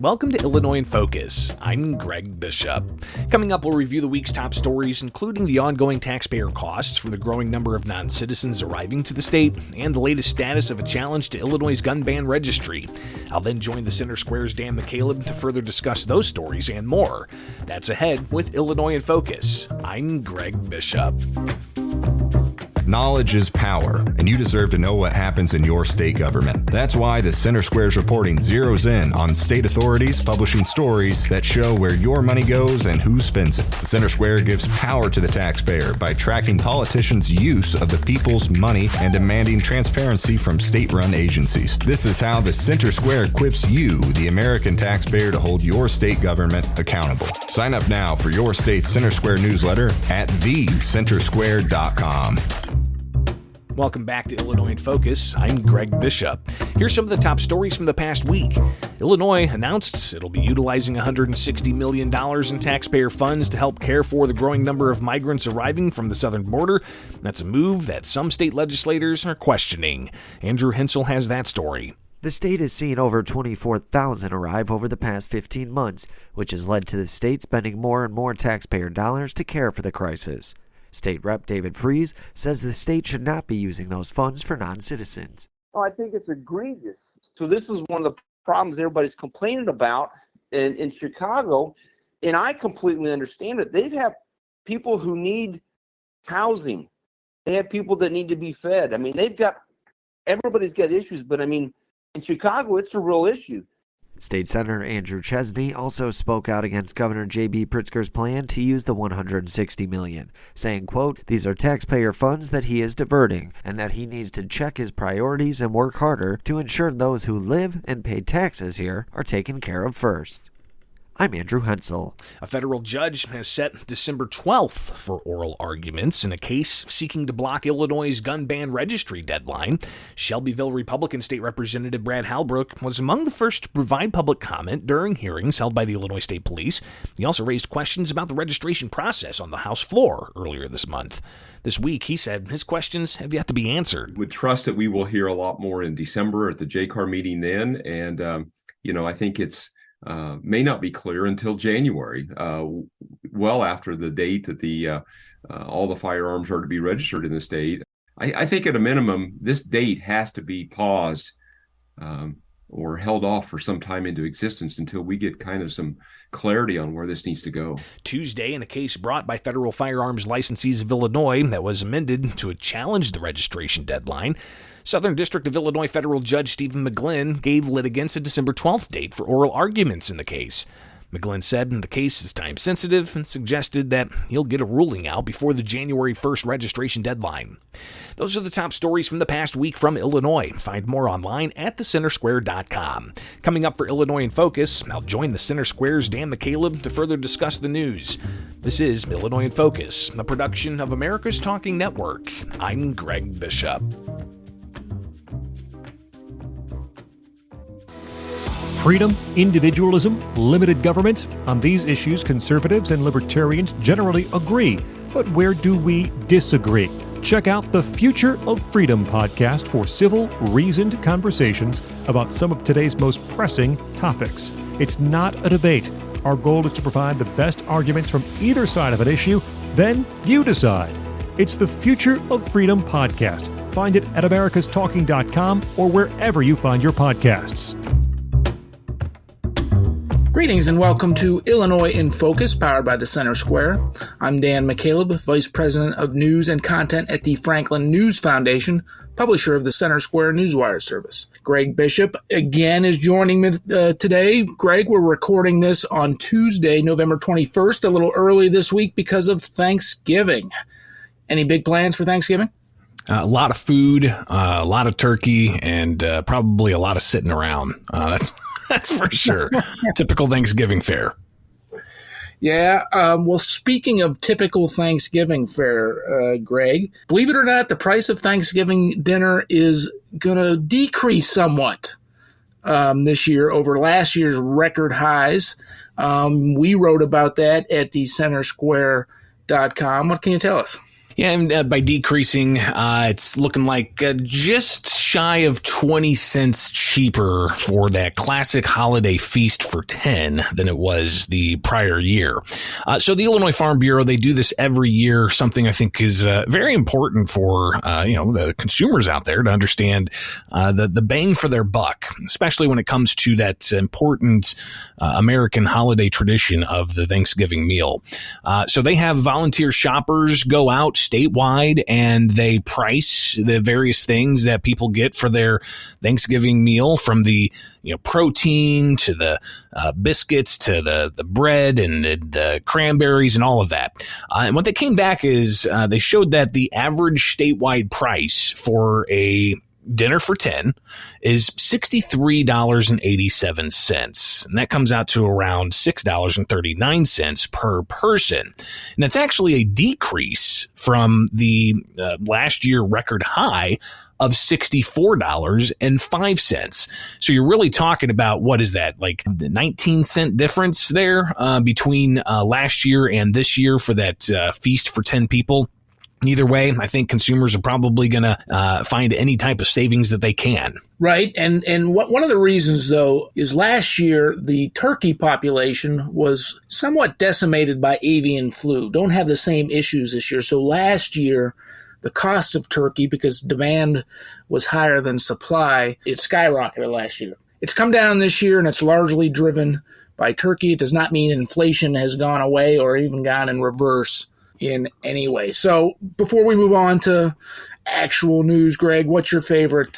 Welcome to Illinois in Focus. I'm Greg Bishop. Coming up, we'll review the week's top stories, including the ongoing taxpayer costs for the growing number of non-citizens arriving to the state and the latest status of a challenge to Illinois' gun ban registry. I'll then join the Center Square's Dan McCaleb to further discuss those stories and more. That's ahead with Illinois in Focus. I'm Greg Bishop. Knowledge is power, and you deserve to know what happens in your state government. That's why the Center Square's reporting zeroes in on state authorities publishing stories that show where your money goes and who spends it. The Center Square gives power to the taxpayer by tracking politicians' use of the people's money and demanding transparency from state-run agencies. This is how the Center Square equips you, the American taxpayer, to hold your state government accountable. Sign up now for your state's Center Square newsletter at thecentersquare.com. Welcome back to Illinois in Focus. I'm Greg Bishop. Here's some of the top stories from the past week. Illinois announced it'll be utilizing $160 million in taxpayer funds to help care for the growing number of migrants arriving from the southern border. That's a move that some state legislators are questioning. Andrew Hensel has that story. The state has seen over 24,000 arrive over the past 15 months, which has led to the state spending more and more taxpayer dollars to care for the crisis. State Rep David Freese says the state should not be using those funds for non-citizens. Oh, I think it's egregious. So this is one of the problems everybody's complaining about in Chicago, and I completely understand it. They have people who need housing. They have people that need to be fed. I mean, everybody's got issues, but I mean, in Chicago, it's a real issue. State Senator Andrew Chesney also spoke out against Governor J.B. Pritzker's plan to use the $160 million, saying, quote, "These are taxpayer funds that he is diverting, and that he needs to check his priorities and work harder to ensure those who live and pay taxes here are taken care of first." I'm Andrew Hensel. A federal judge has set December 12th for oral arguments in a case seeking to block Illinois' gun ban registry deadline. Shelbyville Republican State Representative Brad Halbrook was among the first to provide public comment during hearings held by the Illinois State Police. He also raised questions about the registration process on the House floor earlier this month. This week, he said his questions have yet to be answered. Would trust that we will hear a lot more in December at the JCAR meeting then, and I think it's may not be clear until January, well after the date that all the firearms are to be registered in the state. I think at a minimum, this date has to be paused or held off for some time into existence until we get kind of some clarity on where this needs to go. Tuesday, in a case brought by federal firearms licensees of Illinois that was amended to challenge the registration deadline, Southern District of Illinois Federal Judge Stephen McGlynn gave litigants a December 12th date for oral arguments in the case. McGlynn said the case is time-sensitive and suggested that he'll get a ruling out before the January 1st registration deadline. Those are the top stories from the past week from Illinois. Find more online at thecentersquare.com. Coming up for Illinois in Focus, I'll join the Center Square's Dan McCaleb to further discuss the news. This is Illinois in Focus, a production of America's Talking Network. I'm Greg Bishop. Freedom, individualism, limited government. On these issues, conservatives and libertarians generally agree. But where do we disagree? Check out the Future of Freedom podcast for civil, reasoned conversations about some of today's most pressing topics. It's not a debate. Our goal is to provide the best arguments from either side of an issue. Then you decide. It's the Future of Freedom podcast. Find it at americastalking.com or wherever you find your podcasts. Greetings and welcome to Illinois in Focus, powered by the Center Square. I'm Dan McCaleb, Vice President of News and Content at the Franklin News Foundation, publisher of the Center Square Newswire service. Greg Bishop again is joining me today. Greg, we're recording this on Tuesday, November 21st, a little early this week because of Thanksgiving. Any big plans for Thanksgiving? A lot of food, a lot of turkey, and probably a lot of sitting around. That's for sure. Typical Thanksgiving fare. Yeah. Well, speaking of typical Thanksgiving fare, Greg, believe it or not, the price of Thanksgiving dinner is going to decrease somewhat this year over last year's record highs. We wrote about that at thecentersquare.com. What can you tell us? Yeah, and by decreasing, it's looking like just shy of 20 cents cheaper for that classic holiday feast for 10 than it was the prior year. So the Illinois Farm Bureau, they do this every year, something I think is very important for the consumers out there to understand the bang for their buck, especially when it comes to that important American holiday tradition of the Thanksgiving meal. So they have volunteer shoppers go out statewide and they price the various things that people get for their Thanksgiving meal, from the protein to the biscuits to the bread and the cranberries and all of that. And what they came back is they showed that the average statewide price for a dinner for 10 is $63.87. And that comes out to around $6.39 per person. And that's actually a decrease from the last year record high of $64.05. So you're really talking about, what is that, like the 19-cent difference there between last year and this year for that feast for 10 people. Either way, I think consumers are probably going to find any type of savings that they can. Right. And one of the reasons, though, is last year the turkey population was somewhat decimated by avian flu. Don't have the same issues this year. So last year, the cost of turkey, because demand was higher than supply, it skyrocketed last year. It's come down this year, and it's largely driven by turkey. It does not mean inflation has gone away or even gone in reverse in any way. So before we move on to actual news, Greg, what's your favorite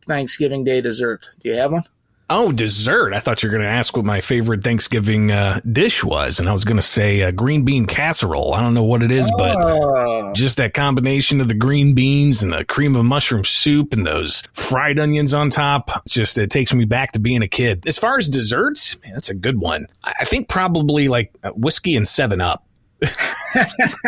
Thanksgiving Day dessert? Do you have one? Oh, dessert. I thought you were going to ask what my favorite Thanksgiving dish was. And I was going to say green bean casserole. I don't know what it is, but just that combination of the green beans and the cream of mushroom soup and those fried onions on top. It takes me back to being a kid. As far as desserts, man, that's a good one. I think probably like whiskey and 7-Up. It's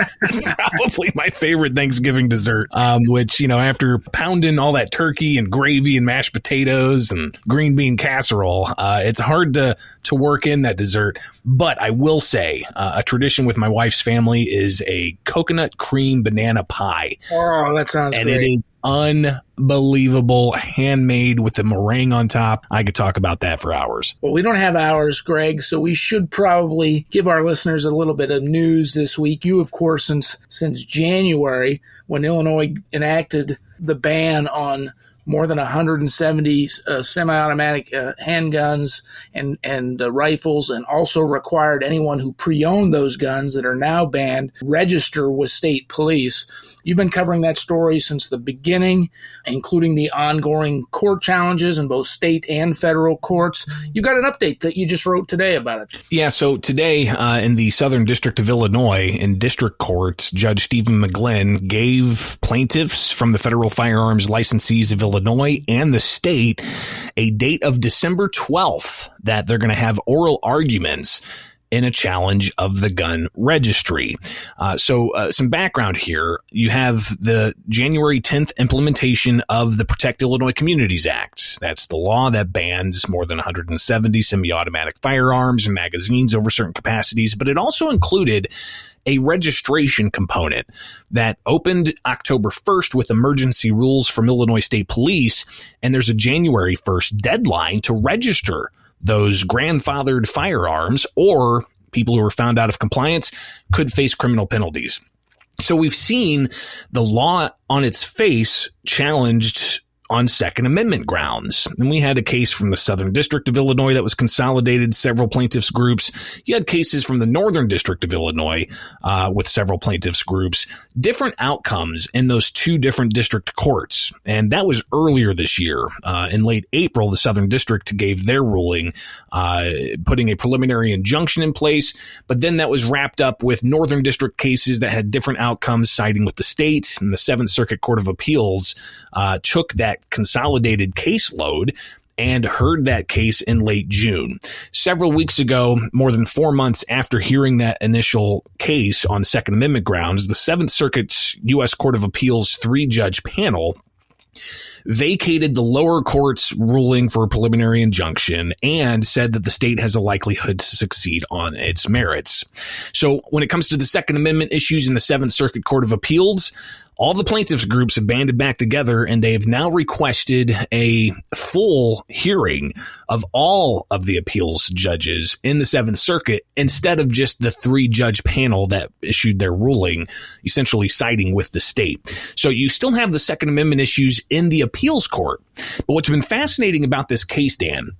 probably my favorite Thanksgiving dessert, which, after pounding all that turkey and gravy and mashed potatoes and green bean casserole, it's hard to work in that dessert. But I will say a tradition with my wife's family is a coconut cream banana pie. Oh, that sounds great. And it is unbelievable, handmade with the meringue on top. I could talk about that for hours. Well, we don't have hours, Greg, so we should probably give our listeners a little bit of news this week. You, of course, since January, when Illinois enacted the ban on more than 170 semi-automatic handguns and rifles, and also required anyone who pre-owned those guns that are now banned register with state police. You've been covering that story since the beginning, including the ongoing court challenges in both state and federal courts. You've got an update that you just wrote today about it. Yeah, so today in the Southern District of Illinois, in district court, Judge Stephen McGlynn gave plaintiffs from the federal firearms licensees of Illinois and the state a date of December 12th that they're going to have oral arguments in a challenge of the gun registry. So some background here. You have the January 10th implementation of the Protect Illinois Communities Act. That's the law that bans more than 170 semi-automatic firearms and magazines over certain capacities, but it also included a registration component that opened October 1st with emergency rules from Illinois State Police, and there's a January 1st deadline to register those grandfathered firearms, or people who are found out of compliance could face criminal penalties. So we've seen the law on its face challenged on Second Amendment grounds. And we had a case from the Southern District of Illinois that was consolidated, several plaintiffs groups. You had cases from the Northern District of Illinois with several plaintiffs groups. Different outcomes in those two different district courts. And that was earlier this year. In late April, the Southern District gave their ruling, putting a preliminary injunction in place. But then that was wrapped up with Northern District cases that had different outcomes siding with the state. And the Seventh Circuit Court of Appeals took that consolidated caseload and heard that case in late June. Several weeks ago, more than 4 months after hearing that initial case on Second Amendment grounds, the Seventh Circuit's U.S. Court of Appeals 3-judge panel vacated the lower court's ruling for a preliminary injunction and said that the state has a likelihood to succeed on its merits. So when it comes to the Second Amendment issues in the Seventh Circuit Court of Appeals, all the plaintiffs groups have banded back together, and they have now requested a full hearing of all of the appeals judges in the Seventh Circuit instead of just the 3-judge panel that issued their ruling, essentially siding with the state. So you still have the Second Amendment issues in the appeals court. But what's been fascinating about this case, Dan,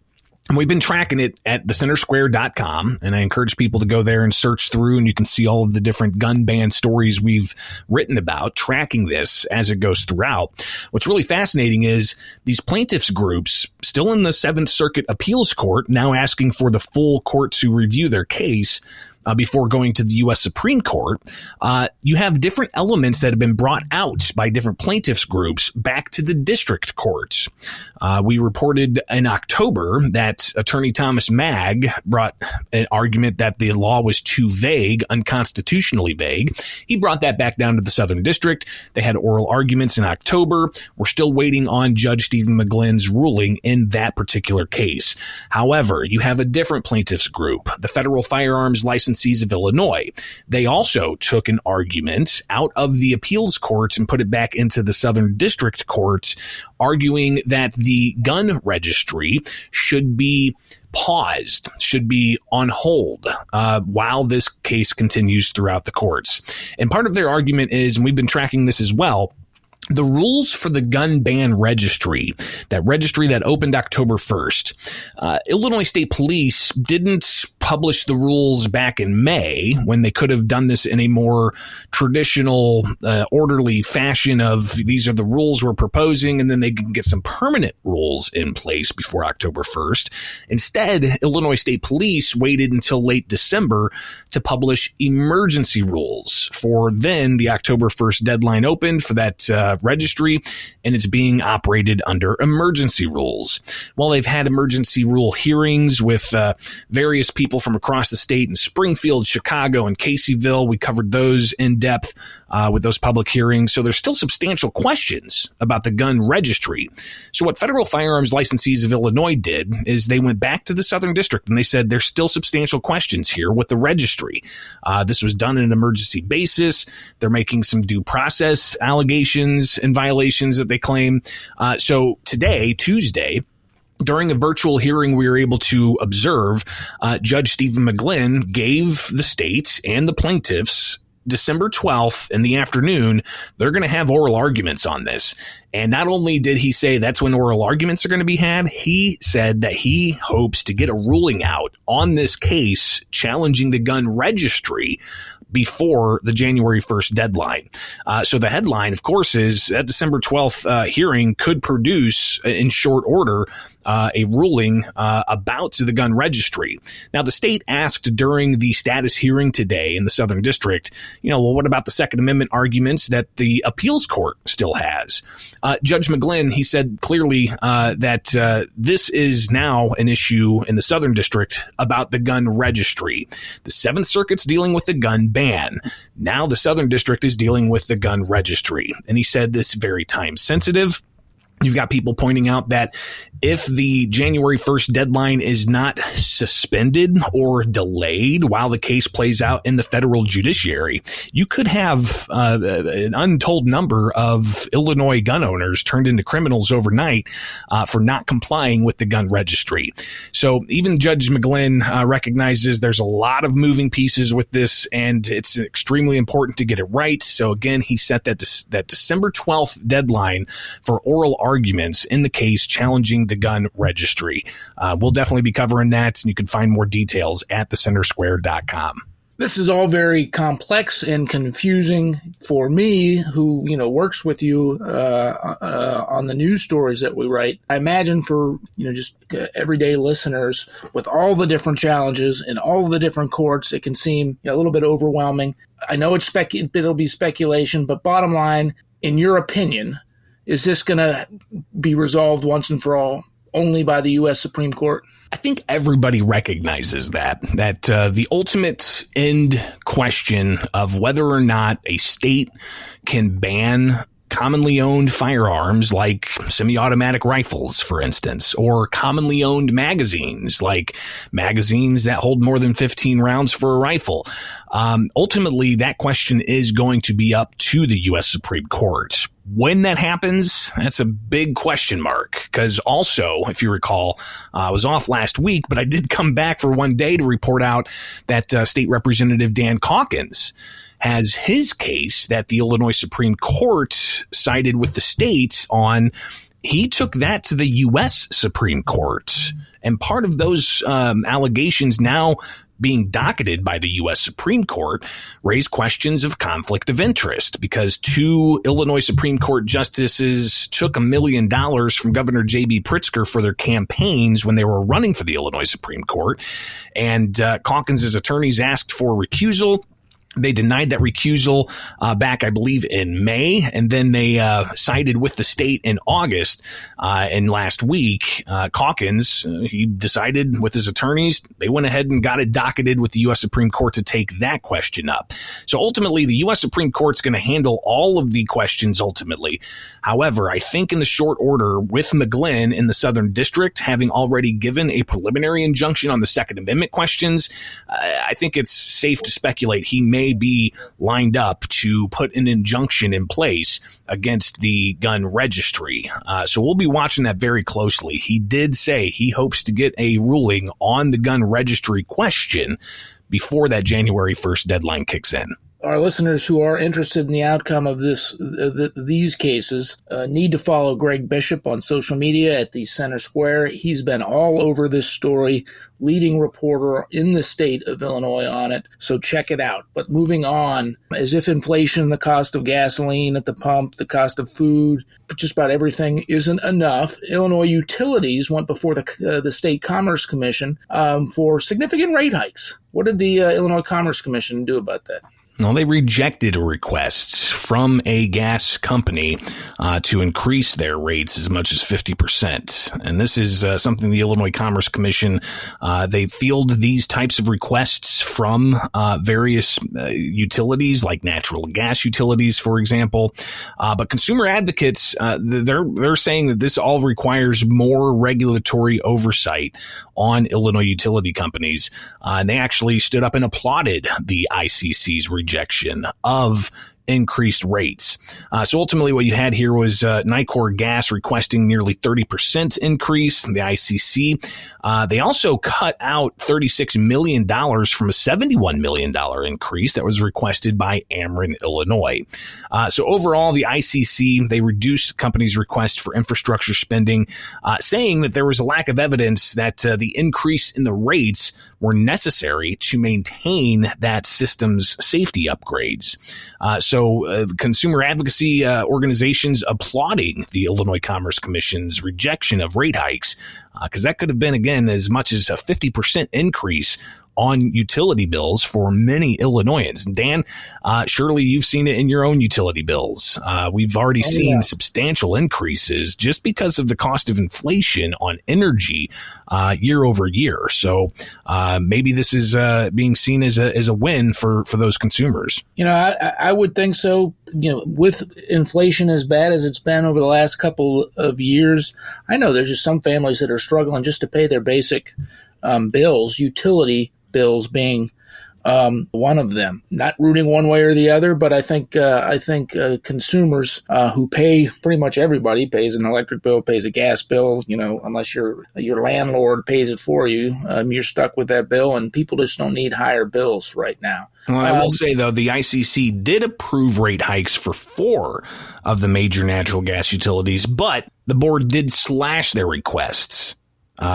and we've been tracking it at thecentersquare.com, and I encourage people to go there and search through, and you can see all of the different gun ban stories we've written about, tracking this as it goes throughout. What's really fascinating is these plaintiffs groups, still in the Seventh Circuit Appeals Court, now asking for the full court to review their case before going to the U.S. Supreme Court. You have different elements that have been brought out by different plaintiffs groups back to the district courts. We reported in October that Attorney Thomas Magg brought an argument that the law was too vague, unconstitutionally vague. He brought that back down to the Southern District. They had oral arguments in October. We're still waiting on Judge Stephen McGlynn's ruling in that particular case. However, you have a different plaintiffs group, the Federal Firearms Licensees of Illinois. They also took an argument out of the appeals courts and put it back into the Southern District courts, arguing that the gun registry should be paused, should be on hold while this case continues throughout the courts. And part of their argument is, and we've been tracking this as well, the rules for the gun ban registry that opened October 1st, Illinois State Police didn't publish the rules back in May when they could have done this in a more traditional, orderly fashion of these are the rules we're proposing, and then they can get some permanent rules in place before October 1st. Instead, Illinois State Police waited until late December to publish emergency rules for then the October 1st deadline opened for that registry, and it's being operated under emergency rules. While they've had emergency rule hearings with various people from across the state in Springfield, Chicago, and Caseyville, we covered those in depth with those public hearings. So there's still substantial questions about the gun registry. So what Federal Firearms Licensees of Illinois did is they went back to the Southern District and they said there's still substantial questions here with the registry. This was done on an emergency basis. They're making some due process allegations and violations that they claim. So today, Tuesday, during a virtual hearing we were able to observe, Judge Stephen McGlynn gave the state and the plaintiffs December 12th in the afternoon, they're going to have oral arguments on this. And not only did he say that's when oral arguments are going to be had, he said that he hopes to get a ruling out on this case challenging the gun registry before the January 1st deadline. So the headline, of course, is that December 12th hearing could produce in short order a ruling about the gun registry. Now, the state asked during the status hearing today in the Southern District, well, what about the Second Amendment arguments that the appeals court still has? Judge McGlynn, he said clearly that this is now an issue in the Southern District about the gun registry. The Seventh Circuit's dealing with the gun ban. Now the Southern District is dealing with the gun registry. And he said this very time sensitive. You've got people pointing out that if the January 1st deadline is not suspended or delayed while the case plays out in the federal judiciary, you could have an untold number of Illinois gun owners turned into criminals overnight for not complying with the gun registry. So even Judge McGlynn recognizes there's a lot of moving pieces with this, and it's extremely important to get it right. So again, he set that December 12th deadline for oral arguments in the case challenging the gun registry. We'll definitely be covering that, and you can find more details at thecentersquare.com. This is all very complex and confusing for me, who, works with you on the news stories that we write. I imagine for, just everyday listeners, with all the different challenges in all the different courts, it can seem a little bit overwhelming. I know it'll be speculation, but bottom line, in your opinion, is this going to be resolved once and for all only by the U.S. Supreme Court? I think everybody recognizes that the ultimate end question of whether or not a state can ban commonly owned firearms like semi-automatic rifles, for instance, or commonly owned magazines like magazines that hold more than 15 rounds for a rifle. Ultimately, that question is going to be up to the U.S. Supreme Court. When that happens, that's a big question mark, because also, if you recall, I was off last week, but I did come back for one day to report out that State Representative Dan Calkins has his case that the Illinois Supreme Court sided with the states on. He took that to the U.S. Supreme Court, and part of those allegations now being docketed by the U.S. Supreme Court raise questions of conflict of interest, because two Illinois Supreme Court justices took $1 million from Governor J.B. Pritzker for their campaigns when they were running for the Illinois Supreme Court, and Calkins' attorneys asked for recusal. They denied that recusal back, I believe, in May, and then they sided with the state in August. And last week, Calkins, he decided with his attorneys, they went ahead and got it docketed with the U.S. Supreme Court to take that question up. So ultimately, the U.S. Supreme Court's going to handle all of the questions ultimately. However, I think in the short order, with McGlynn in the Southern District having already given a preliminary injunction on the Second Amendment questions, I think it's safe to speculate he may be lined up to put an injunction in place against the gun registry. So we'll be watching that very closely. He did say he hopes to get a ruling on the gun registry question before that January 1st deadline kicks in. Our listeners who are interested in the outcome of these cases need to follow Greg Bishop on social media at the Center Square. He's been all over this story, leading reporter in the state of Illinois on it, so check it out. But moving on, as if inflation, the cost of gasoline at the pump, the cost of food, just about everything isn't enough, Illinois utilities went before the State Commerce Commission for significant rate hikes. What did the Illinois Commerce Commission do about that? Well, they rejected a request from a gas company to increase their rates as much as 50%. And this is something the Illinois Commerce Commission, they field these types of requests from various utilities, like natural gas utilities, for example. But consumer advocates, they're saying that this all requires more regulatory oversight on Illinois utility companies. And they actually stood up and applauded the ICC's rejection of increased rates. So ultimately what you had here was Nicor Gas requesting nearly 30% increase. The ICC, they also cut out $36 million from a $71 million increase that was requested by Ameren, Illinois. So overall, the ICC, they reduced the company's request for infrastructure spending, saying that there was a lack of evidence that the increase in the rates were necessary to maintain that system's safety upgrades. So consumer advocacy organizations applauding the Illinois Commerce Commission's rejection of rate hikes, because that could have been, again, as much as a 50% increase on utility bills for many Illinoisans. Dan, surely you've seen it in your own utility bills. We've already seen substantial increases just because of the cost of inflation on energy year over year. So maybe this is being seen as a win for those consumers. You know, I would think so. You know, with inflation as bad as it's been over the last couple of years, I know there's just some families that are struggling just to pay their basic bills, utility bills being one of them. Not rooting one way or the other, but I think consumers who pay, pretty much everybody pays an electric bill, pays a gas bill. You know, unless your landlord pays it for you, you're stuck with that bill, and people just don't need higher bills right now. Well, I will say, though, the ICC did approve rate hikes for 4 of the major natural gas utilities, but the board did slash their requests.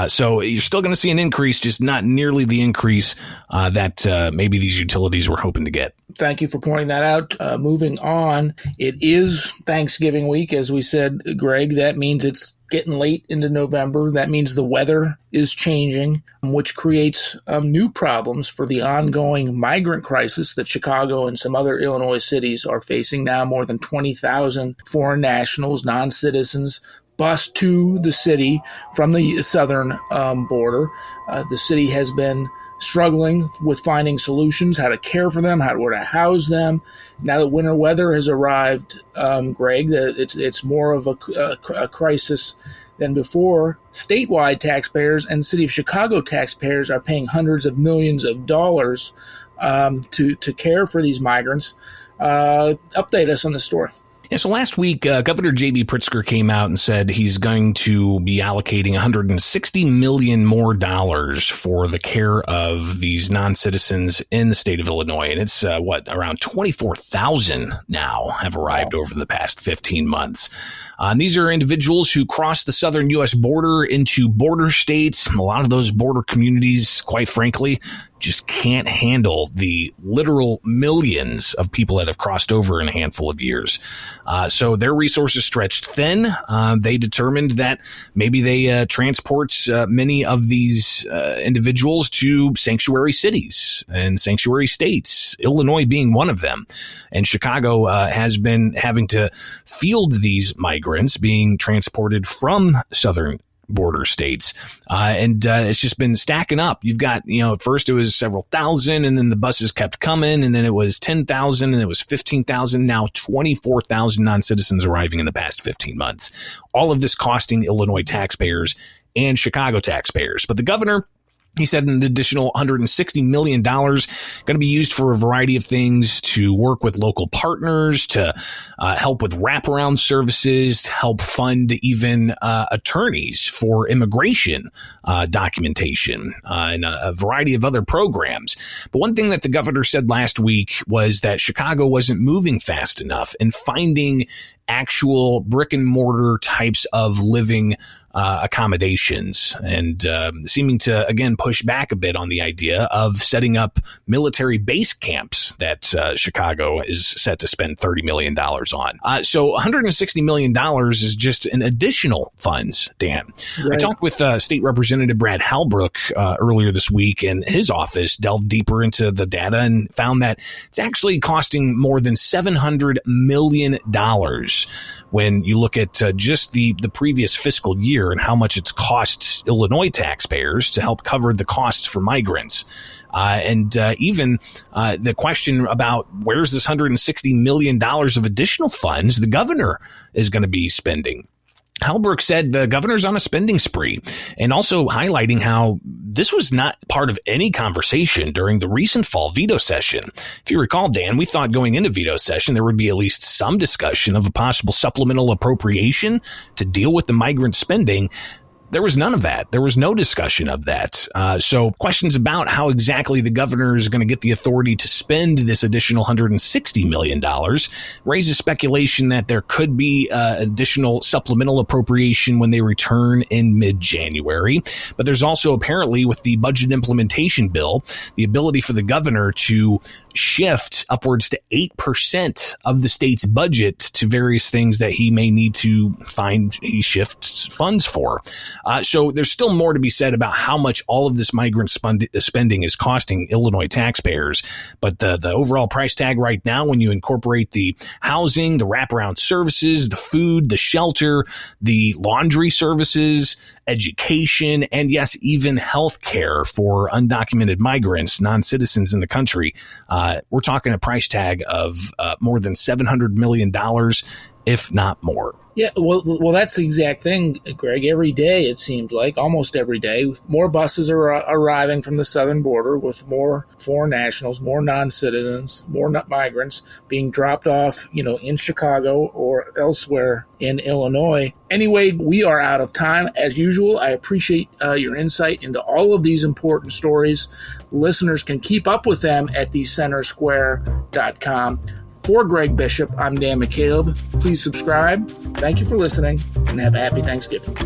So you're still going to see an increase, just not nearly the increase that maybe these utilities were hoping to get. Thank you for pointing that out. Moving on, it is Thanksgiving week, as we said, Greg. That means it's getting late into November. That means the weather is changing, which creates new problems for the ongoing migrant crisis that Chicago and some other Illinois cities are facing now. More than 20,000 foreign nationals, non-citizens, bus to the city from the southern border. The city has been struggling with finding solutions, how to care for them, where to house them. Now that winter weather has arrived, Greg, it's more of a crisis than before. Statewide taxpayers and City of Chicago taxpayers are paying hundreds of millions of dollars to care for these migrants. Update us on the story. Yeah, so last week, Governor J.B. Pritzker came out and said he's going to be allocating $160 million more for the care of these non-citizens in the state of Illinois. And it's, around 24,000 now have arrived over the past 15 months. And these are individuals who cross the southern U.S. border into border states. A lot of those border communities, quite frankly, just can't handle the literal millions of people that have crossed over in a handful of years. So their resources stretched thin. They determined that maybe they transport many of these individuals to sanctuary cities and sanctuary states, Illinois being one of them. And Chicago has been having to field these migrants being transported from southern border states. And it's just been stacking up. You've got, at first it was several thousand, and then the buses kept coming, and then it was 10,000, and it was 15,000, now 24,000 non-citizens arriving in the past 15 months. All of this costing Illinois taxpayers and Chicago taxpayers. But the governor, he said an additional $160 million going to be used for a variety of things, to work with local partners, to help with wraparound services, to help fund even attorneys for immigration documentation, and a variety of other programs. But one thing that the governor said last week was that Chicago wasn't moving fast enough in finding actual brick and mortar types of living accommodations, and seeming to, again, push back a bit on the idea of setting up military base camps that Chicago is set to spend $30 million on. So $160 million is just an additional funds, Dan. Right. I talked with State Representative Brad Halbrook earlier this week, and his office delved deeper into the data and found that it's actually costing more than $700 million when you look at just the previous fiscal year and how much it's cost Illinois taxpayers to help cover the costs for migrants. And even the question about where's this $160 million of additional funds the governor is going to be spending. Halbrook said the governor's on a spending spree, and also highlighting how this was not part of any conversation during the recent fall veto session. If you recall, Dan, we thought going into veto session there would be at least some discussion of a possible supplemental appropriation to deal with the migrant spending. There was none of that. There was no discussion of that. So questions about how exactly the governor is going to get the authority to spend this additional $160 million raises speculation that there could be additional supplemental appropriation when they return in mid-January. But there's also apparently, with the budget implementation bill, the ability for the governor to shift upwards to 8% of the state's budget to various things that he may need to find he shifts funds for. So there's still more to be said about how much all of this migrant spending is costing Illinois taxpayers. But the overall price tag right now, when you incorporate the housing, the wraparound services, the food, the shelter, the laundry services, education, and yes, even health care for undocumented migrants, non-citizens in the country, we're talking a price tag of more than $700 million, if not more. Yeah, well, that's the exact thing, Greg. Every day, it seemed like, almost every day, more buses are arriving from the southern border with more foreign nationals, more non-citizens, more migrants being dropped off, in Chicago or elsewhere in Illinois. Anyway, we are out of time. As usual, I appreciate your insight into all of these important stories. Listeners can keep up with them at thecentersquare.com. For Greg Bishop, I'm Dan McCaleb. Please subscribe. Thank you for listening, and have a happy Thanksgiving.